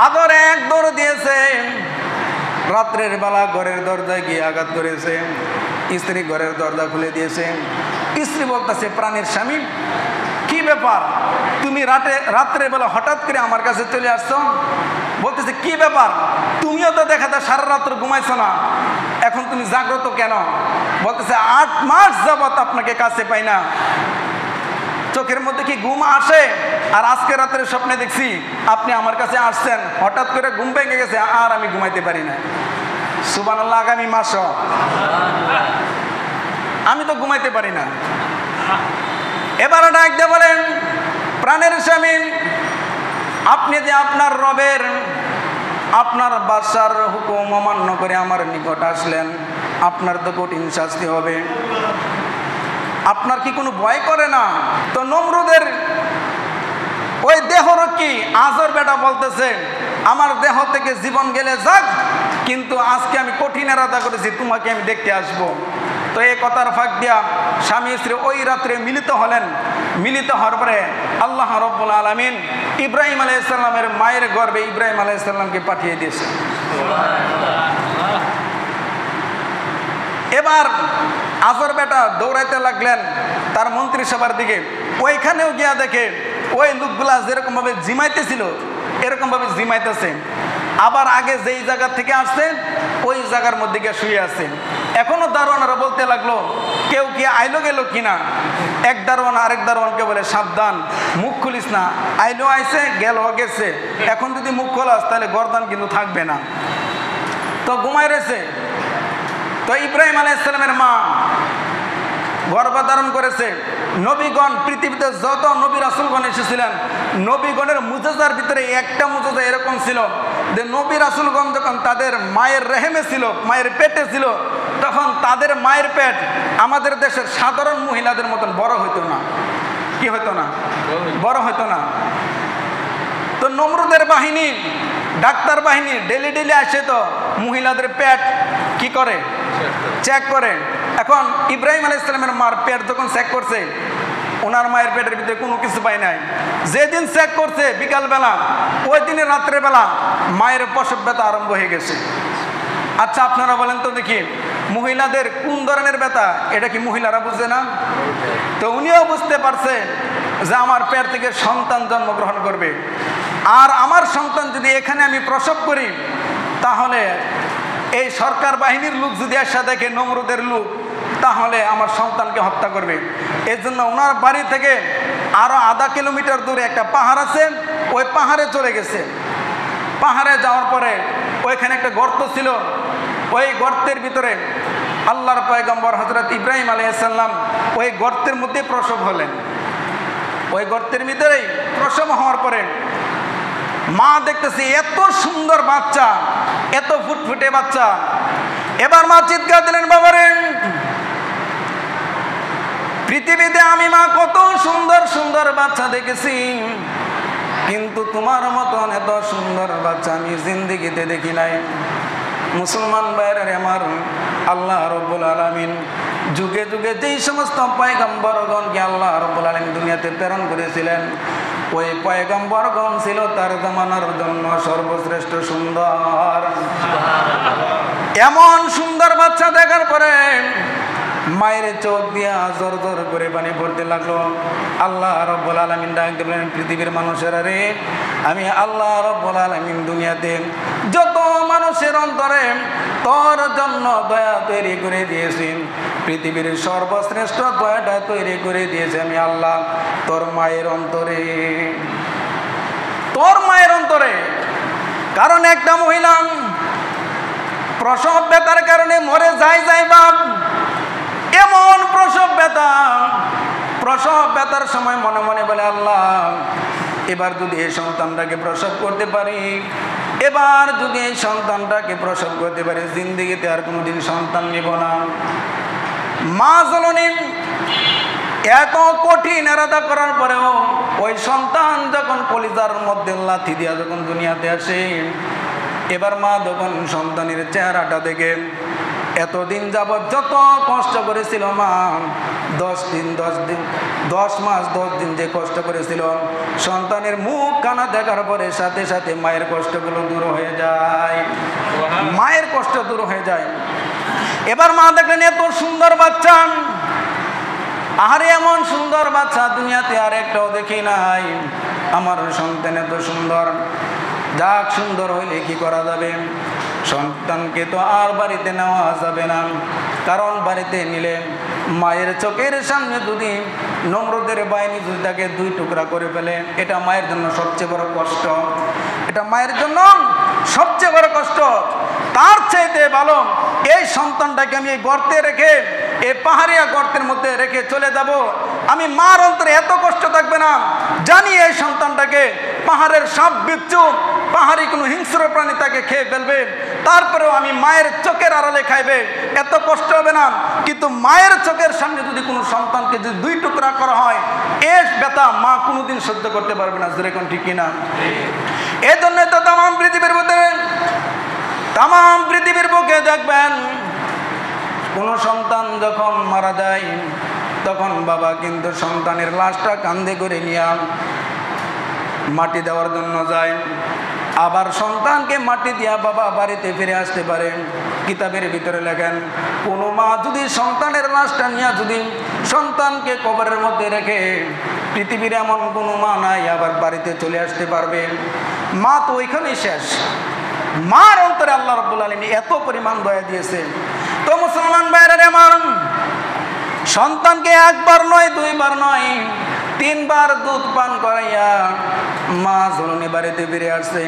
আদরে এক দৌড় দিয়েছে, রাত্রের বেলা ঘরের দরজায় গিয়ে আঘাত করেছে, স্ত্রী ঘরের দরজা খুলে দিয়েছে। স্ত্রী বলতেছে, প্রাণের স্বামী কি ব্যাপার, তুমি রাত্রের বেলা হঠাৎ করে আমার কাছে চলে আসছো? বলতেছে, কি ব্যাপার, তুমিও তো দেখা যায় সারা রাত্র ঘুমাইছো না, এখন তুমি জাগ্রত কেন? বলতেছে, 8 মাস যাবত আপনাকে কাছে পাই না, চোখের মধ্যে কি ঘুম আসে? আর আজকে রাত্রে স্বপ্নে দেখছি আপনি আমার কাছে আসছেন, হঠাৎ করে ঘুম ভেঙে গেছে, আর আমি ঘুমাইতে পারি না। সুবহানাল্লাহ, আগামী মাস আমি তো ঘুমাইতে পারি না। এবার ডাক দিয়ে বলেন, প্রাণের স্বামী, আপনি যে আপনার রবের, আপনার বাদশার হুকুম অমান্য করে আমার নিকট আসলেন, আপনার তো কঠিন শাস্তি হবে। আপনার কি কোনো ভয় করে না? তো নমরুদের ওই দেহরক্ষী আজর বেটা বলতেছে, আমার দেহ থেকে জীবন গেলে যাক, কিন্তু আজকে আমি কঠিন এরাদা করেছি, তোমাকে আমি দেখতে আসব। তো এই কথার ফাঁক দিয়া স্বামী স্ত্রী ওই রাত্রে মিলিত হলেন। মিলিত হওয়ার পরে আল্লাহ রাব্বুল আলামিন ইব্রাহিম আলাইহিস সালামের মায়ের গর্ভে ইব্রাহিম আলাইহিস সালামকে পাঠিয়ে দিয়েছে। এবার আজর বেটা দৌড়াইতে লাগলেন তার মন্ত্রিসভার দিকে। ওইখানেও গিয়া দেখে ওই লোকগুলা যেরকম ভাবে জিমাইতেছিল এরকম ভাবে জিমাইতেছে। আবার আগে যেই জায়গা থেকে আসছে ওই জায়গার মধ্যে গিয়ে শুয়ে আছে। এখনো দারোয়ানরা বলতে লাগলো, কেউ কি আইলো গেল কিনা? এক দারোয়ান আরেক দারোয়ানকে বলে, সাবধান, মুখ খুলিস না, আইলো আইছে, গেল গেছে, এখন যদি মুখ খোলাস তাহলে গর্দান কিন্তু থাকবে না। তো ঘুমাই রয়েছে। তো ইব্রাহিম আলাইহিস সালামের মা গর্ভধারণ করেছে। নবীগণ, পৃথিবীতে যত নবী রাসূলগণ এসেছিলেন, নবীগণের মুজিজার ভিতরে একটা মুজিজা এরকম ছিল যে নবী রাসূলগণ যখন তাদের মায়ের রেহেমে ছিল, মায়ের পেটে ছিল, তখন তাদের মায়ের পেট আমাদের দেশের সাধারণ মহিলাদের মতন বড় হইতো না। কি হইতো না? বড় হইতো না। তো নমরুদের বাহিনী, ডাক্তার বাহিনী ডেলি ডেলি আসে, তো মহিলাদের পেট কি করে? চেক করে। এখন ইব্রাহিম আলাইহিস সালামের মার পেট যখন চেক করছে, ওনার মায়ের পেটের ভিতরে কোনো কিছু পায় নাই। যেদিন চেক করছে বিকালবেলা, ওই দিনে রাত্রেবেলা মায়ের প্রসব ব্যথা আরম্ভ হয়ে গেছে। আচ্ছা, আপনারা বলেন তো দেখি, মহিলাদের কোন ধরনের ব্যথা? এটা কি মহিলারা বুঝে না? তো উনিও বুঝতে পারছে যে আমার পেট থেকে সন্তান জন্মগ্রহণ করবে, আর আমার সন্তান যদি এখানে আমি প্রসব করি, তাহলে এই সরকার বাহিনীর লোক যদি আসা দেখে, নমরুদের লোক, তাহলে আমার সন্তানকে হত্যা করবে। এর জন্য ওনার বাড়ি থেকে আরো আধা কিলোমিটার দূরে একটা পাহাড় আছে, ওই পাহাড়ে চলে গেছে। পাহাড়ে যাওয়ার পরে ওইখানে একটা গর্ত ছিল, ওই গর্তের ভিতরে আল্লাহর পয়গম্বর হযরত ইব্রাহিম আলাইহিস সালাম ওই গর্তের মধ্যে প্রসব হলেন। ওই গর্তের ভিতরেই প্রসব হওয়ার পরে মা দেখতেছে এত সুন্দর বাচ্চা, এত ফুটফুটে বাচ্চা। এবার মা চিৎকার দিলেন, বাবারে, পৃথিবীতে আমি মা কত সুন্দর সুন্দর বাচ্চা দেখেছি, কিন্তু তোমার মতন এত সুন্দর বাচ্চা আমি জিন্দেগিতে দেখি নাই। মুসলমান ভাইরা আমার, আল্লাহ রাব্বুল আলামিন যুগে যুগে যেই সমস্ত পয়গম্বরগণকে আল্লাহ রাব্বুল আলামিন দুনিয়াতে প্রেরণ করেছিলেন, ওই পয়গম্বরগণ ছিল তার জামানার জন্য সর্বশ্রেষ্ঠ সুন্দর। এমন সুন্দর বাচ্চা দেখার পরে মায়ের চোখ দিয়া জোর জোর করে পানি পড়তে লাগলো। আল্লাহ রাব্বুল আলামিন ডাক দিলেন, পৃথিবীর মানুষেরা রে, আমি আল্লাহ রাব্বুল আলামিন দুনিয়াতে যত মানুষের অন্তরে তোর জন্য দয়া তৈরি করে দিয়েছি, পৃথিবীর সর্বশ্রেষ্ঠ দয়াটা তৈরি করে দিয়েছে আমি আল্লাহ তোর মায়ের অন্তরে। তোর মায়ের অন্তরে। কারণ একটা মহিলা প্রসব ব্যথার কারণে মরে যায় বাপ, এমন প্রসব ব্যথার সময় মনে মনে বলে, আল্লাহ এবার যদি এই সন্তানটাকে প্রসব করতে পারি, এবার যদি এই সন্তানটাকে প্রসব করতে পারি, জিন্দেগিতে আর কোনোদিন সন্তান নেব না। মা জননী এত কঠিন এরাদা করার পরেও ওই সন্তান যখন কলিজার মধ্যে লাথি দিয়া যখন দুনিয়াতে আসে, এবার মা যখন সন্তানের চেহারাটা দেখে, এতদিন যাবৎ যত কষ্ট করেছিল মা, 10 মাস 10 দিন যে কষ্ট করেছিল, সন্তানের মুখ কানা দেখার পরে সাথে সাথে মায়ের কষ্টগুলো দূর হয়ে যায়, মায়ের কষ্ট দূর হয়ে যায়। এবার মা দেখলেন এত সুন্দর বাচ্চা, আরে এমন সুন্দর বাচ্চা দুনিয়াতে আর একটাও দেখি নাই, আমার সন্তান এত সুন্দর, যাক সুন্দর হইলে কি করা যাবে, সন্তানকে তো আর বাড়িতে নেওয়া যাবে না, কারণ বাড়িতে নিলে মায়ের চোখের সামনে যদি নমরুদের বাহিনী যদি তাকে 2 টুকরা করে ফেলে, এটা মায়ের জন্য সবচেয়ে বড় কষ্ট, এটা মায়ের জন্য সবচেয়ে বড় কষ্ট। তার চাইতে ভালো এই সন্তানটাকে আমি এই গর্তে রেখে, এই পাহাড়িয়া গর্তের মধ্যে রেখে চলে যাব, আমি মার অন্তরে এত কষ্ট থাকবে না, জানি এই সন্তানটাকে পাহাড়ের সাপ বিচ্ছু, পাহাড়ি কোনো হিংস্র প্রাণী তাকে খেয়ে ফেলবে, তারপরেও আমি মায়ের চোখের আড়ালে খাইবে, এত কষ্ট হবে না। কিন্তু মায়ের চোখের সামনে যদি কোনো সন্তানকে যদি 2 টুকরা করা হয়, এর ব্যথা মা কোনোদিন সহ্য করতে পারবে না, যেরকম ঠিক কিনা। এই জন্যই তো তাম পৃথিবীর বুকে দেখবেন কোনো সন্তান যখন মারা যায়, তখন বাবা কিন্তু সন্তানের লাশটা কাঁধে করে নিয়ে মাটি দেওয়ার জন্য যায়, আবার সন্তানকে মাটি দিয়া বাবা বাড়িতে ফিরে আসতে পারে। কিতাবের ভিতরে লেখেন, কোনো মা যদি সন্তানের লাশটা নিয়ে যদি সন্তানকে কবরের মধ্যে রেখে, পৃথিবীর এমন কোনো মা নাই আবার বাড়িতে চলে আসতে পারবে, মা তো ওইখানেই শেষ। মার অন্তরে আল্লাহ রাব্বুল আলামিন এত পরিমাণ দয়া দিয়েছে। তো মুসলমান ভাইরা আমার, সন্তানকে 1 বার নয় 2 বার নয় 3 বার দুধ পান করাইয়া মা জননী বাড়িতে ফিরে আসছে।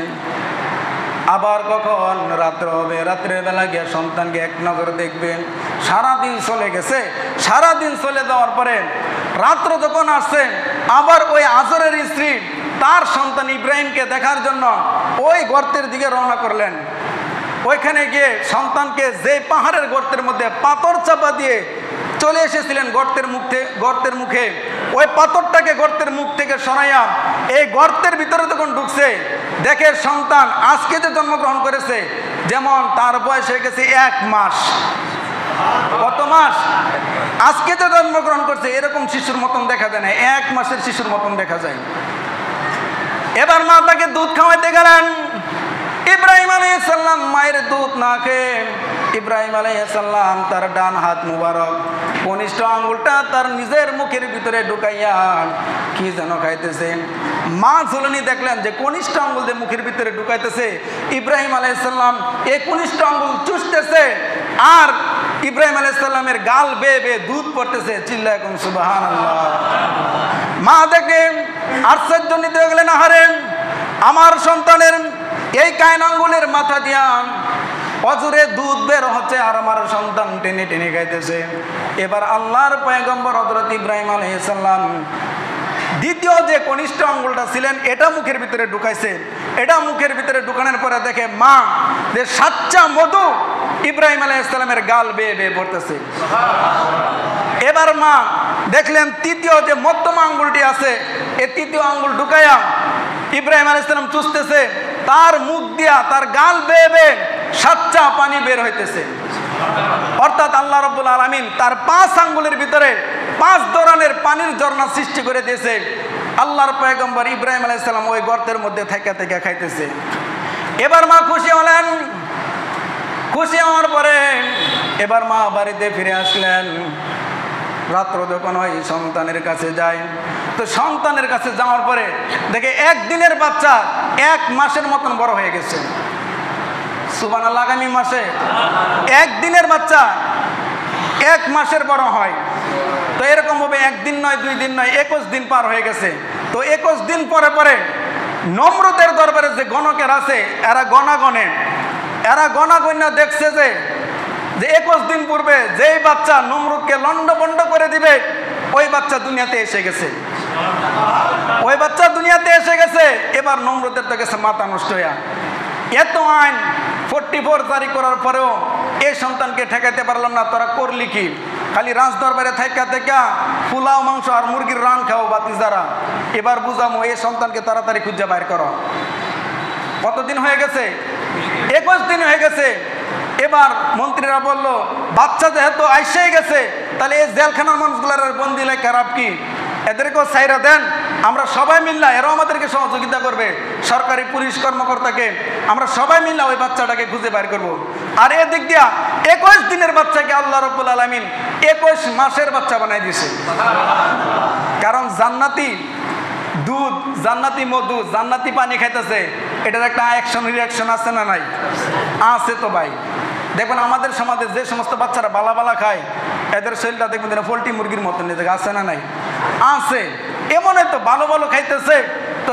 আবার কখন রাত্র হবে, রাত্রের বেলা গিয়ে সন্তানকে 1 নজর দেখবেন। সারাদিন চলে গেছে, সারাদিন চলে যাওয়ার পরে রাত্র যখন আসছে, আবার ওই আজরের স্ত্রী তার সন্তান ইব্রাহিমকে দেখার জন্য ওই গর্তের দিকে রওনা করলেন। ওইখানে গিয়ে সন্তানকে যে পাহাড়ের গর্তের মধ্যে পাথর চাপা দিয়ে চলে এসেছিলেন গর্তের মুখে, ওই পাথরটাকে গর্তের মুখ থেকে সরাইয়া এই গর্তের ভিতরে যখন ঢুকছে, দেখে সন্তান আজকে যে জন্মগ্রহণ করেছে, যেমন তার বয়স হয়ে গেছে 1 মাস। কত মাস? আজকে যে জন্মগ্রহণ করছে এরকম শিশুর মতন দেখা যায় না, 1 মাসের শিশুর মতন দেখা যায়। এবার মা তাকে দুধ খাওয়াইতে গেলেন। ইব্রাহিম আলাইহিস সালাম মায়ের দুধ না খেয়ে, ইব্রাহিম আলাইহিস সালাম তার ডান হাত মুবারক কনিষ্ঠ আঙ্গুলটা তার নিজের মুখের ভিতরে ঢুকাইয়া কি যেন খাইতেছে। মা ঝুলনি দেখলেন যে কনিষ্ঠ আঙ্গুল যে মুখের ভিতরে ঢুকাইতেছে, ইব্রাহিম আলাইহিস সালাম এই কনিষ্ঠ আঙ্গুল চুষতেছে, আর ইব্রাহিম আলাইহিস সালামের গাল বেয়ে বেয়ে দুধ পড়তেছে। চিল্লায় কোন সুবহানাল্লাহ। মা দেখে আশ্চর্যজনিত হয়ে গেলেন, আহারে আমার সন্তানের এই কায়ন আঙ্গুলের মাথা দিয়া অজুরে দুধ বের হচ্ছে, আর আমার সন্তান টেনে টেনে খাইতেছে। এবার আল্লাহর পয়গম্বর হযরত ইব্রাহিম আলাইহিস সালাম দ্বিতীয় যে কনিষ্ঠ আঙ্গুলটা ছিলেন এটা মুখের ভিতরে ঢুকাইছে। এটা মুখের ভিতরে ঢুকানোর পরে দেখে মা যে সাচ্চা মধু ইব্রাহিম আলাইহিস সালামের গাল বেয়ে বেয়ে পড়তেছে। এবার মা দেখলেন তৃতীয় যে মধ্যম আঙ্গুলটি আছে, এই তৃতীয় আঙ্গুল ঢুকাইয়া ইব্রাহিম আলাইহিস সালাম চুষতেছে, তার মুখ দিয়া তার গাল বেয়ে বেয়ে সাচ্চা পানি বের হইতেছে। অর্থাৎ আল্লাহ রাব্বুল আলামিন তার 5 আঙ্গুলের ভিতরে 5 ধরনের পানির ঝর্ণা সৃষ্টি করে দিয়েছে। আল্লাহর পয়গম্বর ইব্রাহিম আলাইহিস সালাম ওই গর্তের মধ্যে থেকে থেকে খাইতেছে। এবার মা খুশি হলেন। খুশি হওয়ার পরে এবার মা বাড়িতে ফিরে আসলেন। রাত্র যখন ওই সন্তানের কাছে যায়, তো সন্তানের কাছে যাওয়ার পরে দেখে 1 দিনের বাচ্চা 1 মাসের মতন বড় হয়ে গেছে। সুবহানাল্লাহ। আগামী মাসে 1 দিনের বাচ্চা 1 মাসের বড় হয়। তো এরকম ভাবে 1 দিন নয় 2 দিন নয় 21 দিন পার হয়ে গেছে। তো 21 দিন পরে পরে নমরুদের দরবারে যে গণকের আছে, এরা গণাগণ্য দেখছে যে 21 দিন পূর্বে যেই বাচ্চা নমরুদকে লন্ডভন্ড করে দিবে, ওই বাচ্চা দুনিয়াতে এসে গেছে। ওই বাচ্চা দুনিয়াতে এসে গেছে। এবার নমরুদের তো গেছে মাথা নষ্ট হইয়া। এত আইন 44 জারি করার পরেও এই সন্তানকে ঠেকাইতে পারলাম না, তোরা করলি কি? খালি রাজ দরবারে থাইকা থেকে পোলাও মাংস আর মুরগির রান খাও বাতিজারা। এবার বুঝামো এই সন্তানকে তাড়াতাড়ি খুঁজে বাইর করো। কতদিন হয়ে গেছে? 21 দিন হয়ে গেছে। এবার মন্ত্রীরা বলল, বাচ্চা যেহেতু আইসেই গেছে, তাহলে এই জেলখানার মানুষগুলার বন্দি লাই খারাপ কি, এদেরকেও সাইরা দেন, আমরা সবাই মিললা, এরাও আমাদেরকে সহযোগিতা করবে, সরকারি পুলিশ কর্মকর্তাকে আমরা সবাই মিললা ওই বাচ্চাটাকে খুঁজে বের করব। আর এদিক দিয়া 21 দিনের বাচ্চাকে আল্লাহ রাব্বুল আলামিন 21 মাসের বাচ্চা বানাই দিয়েছে। কারণ জান্নাতি দুধ, জান্নাতি মধু, জান্নাতি পানি খাইতেছে, এটার একটা অ্যাকশন রিয়াকশন আছে না নাই? আছে তো ভাই। দেখবেন আমাদের সমাজে যে সমস্ত বাচ্চারা বালা বালা খায়, এদের শরীরটা দেখবেন পোলট্রি মুরগির মতন, আছে না নাই? আছে। এমন তো ভালো ভালো খাইতেছে, তো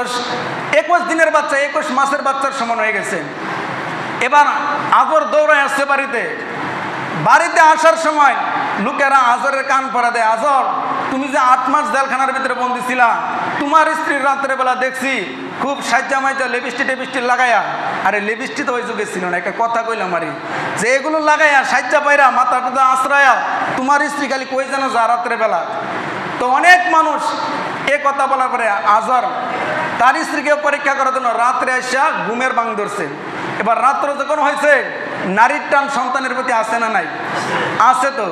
21 দিনের বাচ্চা 21 মাসের বাচ্চার সমান হয়ে গেছে। এবার আজর দৌড়ায় আসছে বাড়িতে। বাড়িতে আসার সময় লোকেরা আজরের কান পরা দেয়, আজর তুমি যে 8 মাস জেলখানার ভিতরে বন্দি ছিলা, তোমার স্ত্রীর রাত্রে বেলা দেখছি খুব সাজ্জা মাইজা লিপস্টিক টেপিস্টিক লাগাইয়া, আরে লিপস্টিক তো ওই যুগে ছিল না, একটা কথা কইলাম আরে, যে এগুলো লাগাইয়া সাজ্জা পাইরা মাথাটা আশ্রয়া তোমার স্ত্রী খালি কই যেন যা রাত্রে বেলা। তো অনেক মানুষ এ কথা বলার পরে আজর তার স্ত্রীকে পরীক্ষা করার জন্য রাত্রে আসা ঘুমের বাং ধরছে। এবার রাত্র যখন হয়েছে, নারীর টান সন্তানের প্রতি আছে না নাই? আছে তো।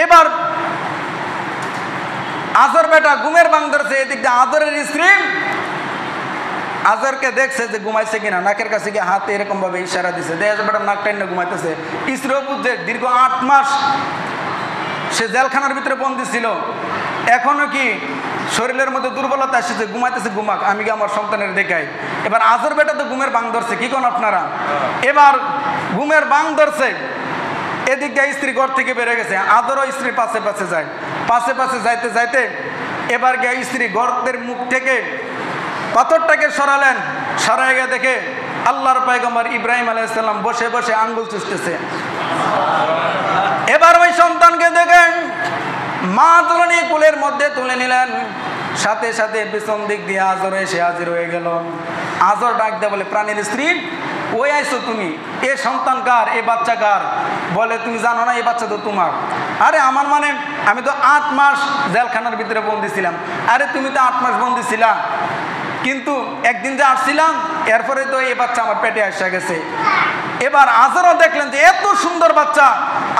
এবার আজর বেটা ঘুমের বাং ধরছে, এদিক দিয়ে আজরের স্ত্রী আজরকে দেখছে যে ঘুমাইছে কিনা, নাকের কাছে গিয়ে হাতে এরকম ভাবে ইশারা দিছে, দেখে বেটা নাক টাইনে ঘুমাইতেছে। স্ত্রীও বুঝছে দীর্ঘ 8 মাস সে জেলখানার ভিতরে বন্দি ছিল, এখনো কি শরীরের মধ্যে দুর্বলতা এসেছে, ঘুমাইতেছে, ঘুমাক, আমি কি আমার সন্তানের দেখাই। এবার আজর বেটা তো ঘুমের বাং ধরছে, কি কোন আপনারা? এবার ঘুমের বাং ধরছে, এদিক দিয়ে স্ত্রী ঘর থেকে বেড়ে গেছে, আজরও স্ত্রীর পাশে পাশে যায়, পাশে পাশে যাইতে যাইতে এবার গিয়ে স্ত্রী গর্তের মুখ থেকে পাথরটাকে সরালেন, সরাই গিয়ে দেখে আল্লাহর পয়গম্বর ইব্রাহিম আলাইহিস সালাম বসে বসে আঙ্গুল চুষতেছে। এবার ওই সন্তানকে দেখেন মা তুলে নিয়ে কোলের মধ্যে তুলে নিলেন, সাথে সাথে পিছন দিক দিয়ে আজর এসে হাজির হয়ে গেল। আজর ডাক দেয়, বলে প্রাণীর স্ত্রী ওই আইসো তুমি, এ সন্তান কার, এ বাচ্চা কার? বলে তুমি জানো না এই বাচ্চা তো তোমার। আরে আমার মানে আমি তো 8 মাস জেলখানার ভিতরে বন্দি ছিলাম। আরে তুমি তো 8 মাস বন্দি ছিলা, কিন্তু একদিন যে আসছিলাম এরপরে তো এই বাচ্চা আমার পেটে আসা গেছে। এবার আজরও দেখলেন যে এত সুন্দর বাচ্চা,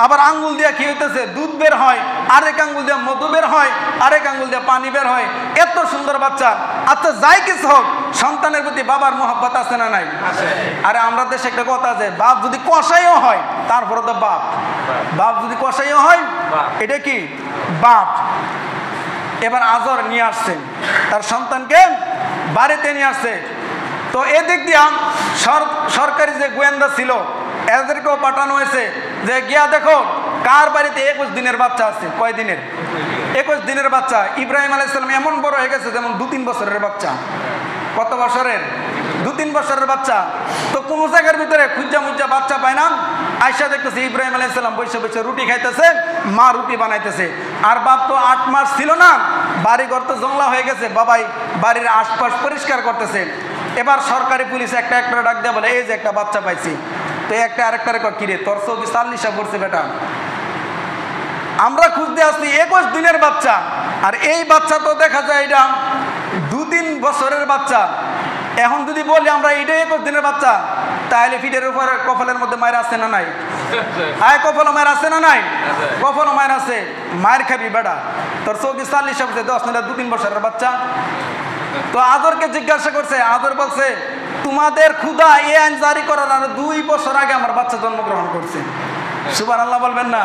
আবার আঙ্গুল দিয়ে কি হইতেছে, দুধ বের হয়, আরেক আঙ্গুল দিয়ে মধু বের হয়, আরেক আঙ্গুল দিয়ে পানি বের হয়, এত সুন্দর বাচ্চা। আচ্ছা যাই কিছু হোক, সন্তানের প্রতি বাবার মহব্বত আছে না নাই? আরে আমরা দেশে একটা কথা আছে, বাপ যদি কসাইও হয় তারপরে তো বাপ, বাপ যদি কসাইও হয় এটা কি বাপ। এবার আজর নিয়ে আসছেন তার সন্তানকে, বাড়িতে নিয়ে আসছে। তো এদিক দিয়া সরকারি যে গোয়েন্দা ছিল এদেরকেও পাঠানো হয়েছে যে গিয়া দেখো কার বাড়িতে 21 দিনের বাচ্চা আছে। কয় দিনের? 21 দিনের বাচ্চা। ইব্রাহিম আলাইহিস সালাম এমন বড় হয়ে গেছে যেমন 2-3 বছরের বাচ্চা। কত বছরের? 2-3 বছরের বাচ্চা। তো কোনো জায়গার ভিতরে খুঁজা মুজ্জা বাচ্চা পায় না, আয়সা দেখতেছে ইব্রাহিম আলাইহিস সালাম বসে বসে রুটি খাইতেছে, মা রুটি বানাইতেছে। আর বাপ তো 8 মাস ছিল না, বাড়ি ঘর তো জংলা হয়ে গেছে, বাবাই বাড়ির আশপাশ পরিষ্কার করতেছে। এবার সরকারি পুলিশ একটা একটা ডাক দেয়া বলে এই যে একটা বাচ্চা পাইছি। তো একটা আরেকটা রেকর্ড, কিরে তোর চৌকি 40 পড়ছে বেটা, আমরা খুঁজতে আসছি 21 দিনের বাচ্চা। আর এই বাচ্চা তো দেখা যায় এটা 2-3 বছরের বাচ্চা। এখন যদি বলি আমরা এইটা 21 দিনের বাচ্চা, তাহলে ফিটের উপর কপালের মধ্যে মায়ের আছে না নাই? আয় কপাল মায়ের আছে না নাই? কপাল মায়ের আছে, মায়ের খাবি বেটা। তোর চৌকি 40 পড়ছে, 10 না 2-3 বছরের বাচ্চা। তো আদরকে জিজ্ঞাসা করছে, আদর বলছে তোমাদের ক্ষুধা এই আইন জারি করার আর 2 বছর আগে আমার বাচ্চা জন্মগ্রহণ করছে। সুবহানাল্লাহ বলবেন না?